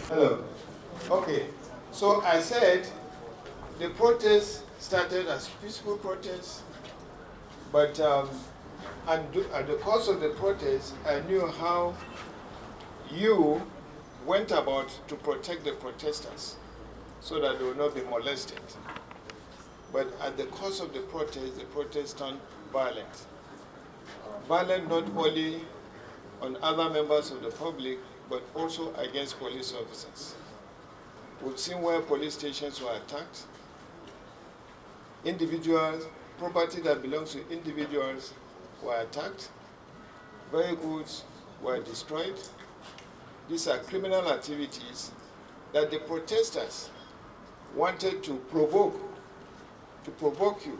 Hello. Okay. So I said the protest started as peaceful protests, but at the course of the protest, I knew how you went about to protect the protesters so that they will not be molested. But at the course of the protest turned violent. Violent not only on other members of the public, but also against police officers. We've seen where police stations were attacked. Individuals, property that belongs to individuals were attacked. Vehicles were destroyed. These are criminal activities that the protesters wanted to provoke you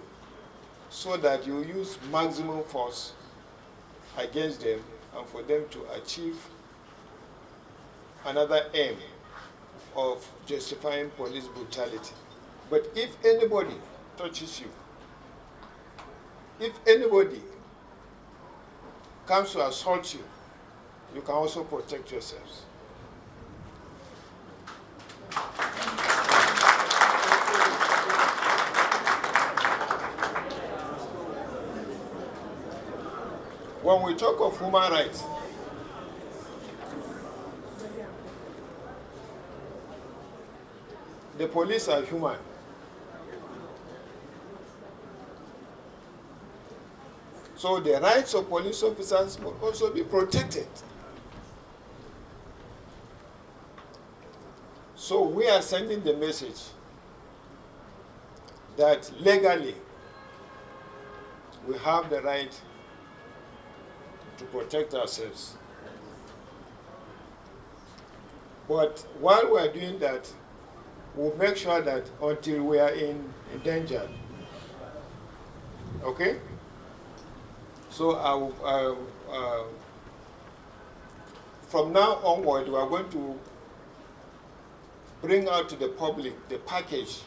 so that you use maximum force against them and for them to achieve another aim of justifying police brutality. But if anybody touches you, if anybody comes to assault you, you can also protect yourselves. When we talk of human rights, the police are human. So the rights of police officers will also be protected. So we are sending the message that legally we have the right to protect ourselves. But while we are doing that, we'll make sure that until we are in danger. Okay? So from now onward, we are going to bring out to the public the package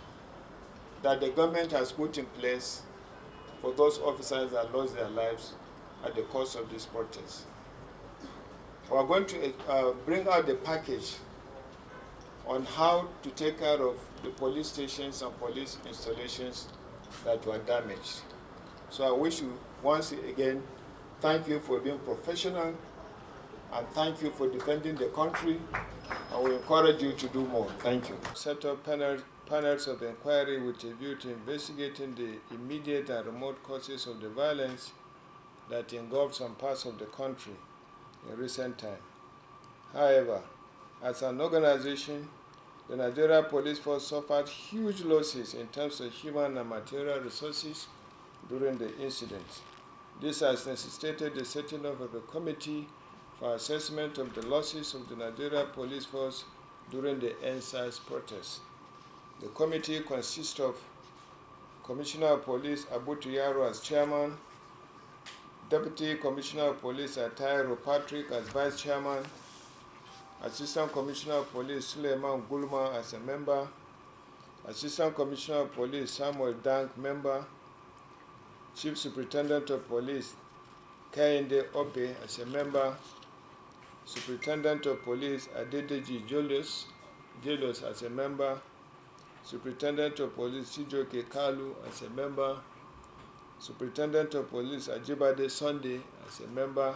that the government has put in place for those officers that lost their lives at the course of this protest. We are going to bring out the package on how to take care of the police stations and police installations that were damaged. So I wish you once again, thank you for being professional and thank you for defending the country, and we encourage you to do more. Thank you. Set up panels of inquiry with a view to investigating the immediate and remote causes of the violence that engulfed some parts of the country in recent time. However, as an organization, the Nigeria Police Force suffered huge losses in terms of human and material resources during the incident. This has necessitated the setting up of a committee for assessment of the losses of the Nigeria Police Force during the Endsars protest. The committee consists of Commissioner of Police Abuja as chairman, Deputy Commissioner of Police Atairo Patrick as vice chairman, Assistant Commissioner of Police Suleiman Gulma as a member, Assistant Commissioner of Police Samuel Dank member, Chief Superintendent of Police Kehinde Obe as a member, Superintendent of Police Adedeji Julius as a member, Superintendent of Police Sijoke Kalu as a member, Superintendent of Police Ajibade Sunday as a member,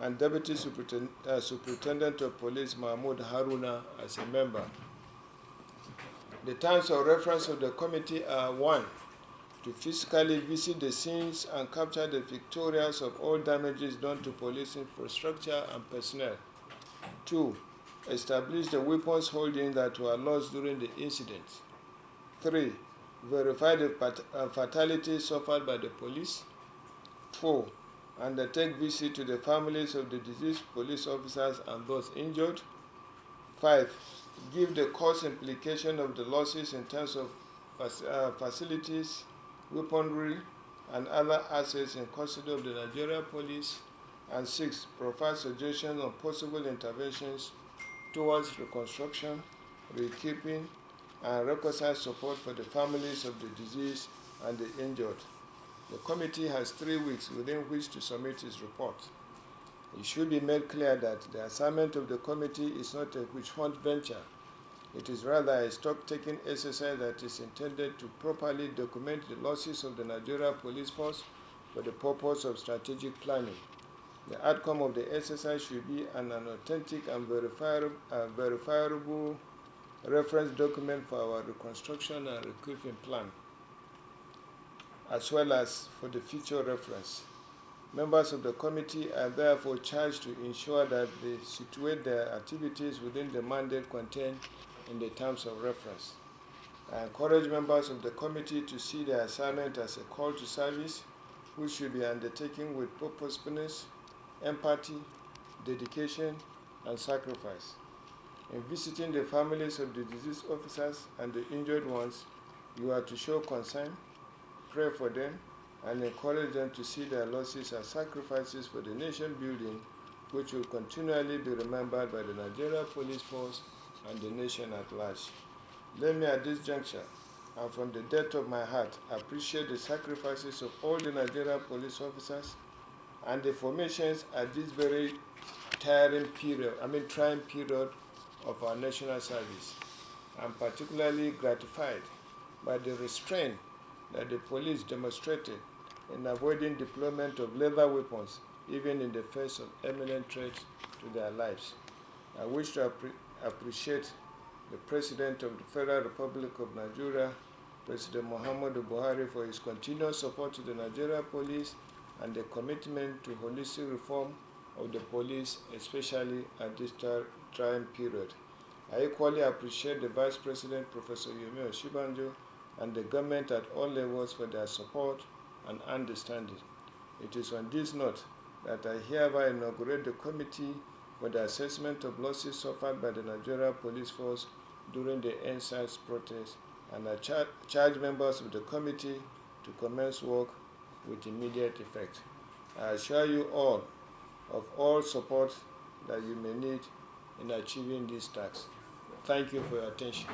and Deputy Superintendent of Police Mahmoud Haruna as a member. The terms of reference of the committee are 1. To physically visit the scenes and capture the pictorials of all damages done to police infrastructure and personnel. 2. Establish the weapons holding that were lost during the incident. 3. Verify the fatalities suffered by the police. 4. Undertake visit to the families of the deceased police officers and those injured. 5. Give the cost implication of the losses in terms of facilities, weaponry, and other assets in custody of the Nigeria Police And 6, provide suggestions on possible interventions towards reconstruction, rekeeping, and reconcile support for the families of the deceased and the injured. The committee has 3 weeks within which to submit its report. It should be made clear that the assignment of the committee is not a witch hunt venture. It is rather a stock-taking exercise that is intended to properly document the losses of the Nigeria Police Force for the purpose of strategic planning. The outcome of the exercise should be an authentic and verifiable reference document for our reconstruction and recovery plan, as well as for the future reference. Members of the committee are therefore charged to ensure that they situate their activities within the mandate contained in the terms of reference. I encourage members of the committee to see their assignment as a call to service, which should be undertaken with purposefulness, empathy, dedication, and sacrifice. In visiting the families of the deceased officers and the injured ones, you are to show concern, pray for them, and encourage them to see their losses as sacrifices for the nation building, which will continually be remembered by the Nigeria Police Force and the nation at large. Let me at this juncture, and from the depth of my heart, appreciate the sacrifices of all the Nigeria police officers and the formations at this very trying period of our national service. I'm particularly gratified by the restraint that the police demonstrated in avoiding deployment of lethal weapons, even in the face of imminent threats to their lives. I wish to appreciate the President of the Federal Republic of Nigeria, President Mohammed for his continued support to the Nigeria police and the commitment to holistic reform of the police, especially at this trying period. I equally appreciate the Vice President, Professor Yemi Oshibanjo, and the government at all levels for their support and understanding. It is on this note that I hereby inaugurate the committee for the assessment of losses suffered by the Nigeria Police Force during the Endsars protest, and I charge members of the committee to commence work with immediate effect. I assure you all of all support that you may need in achieving these tasks. Thank you for your attention.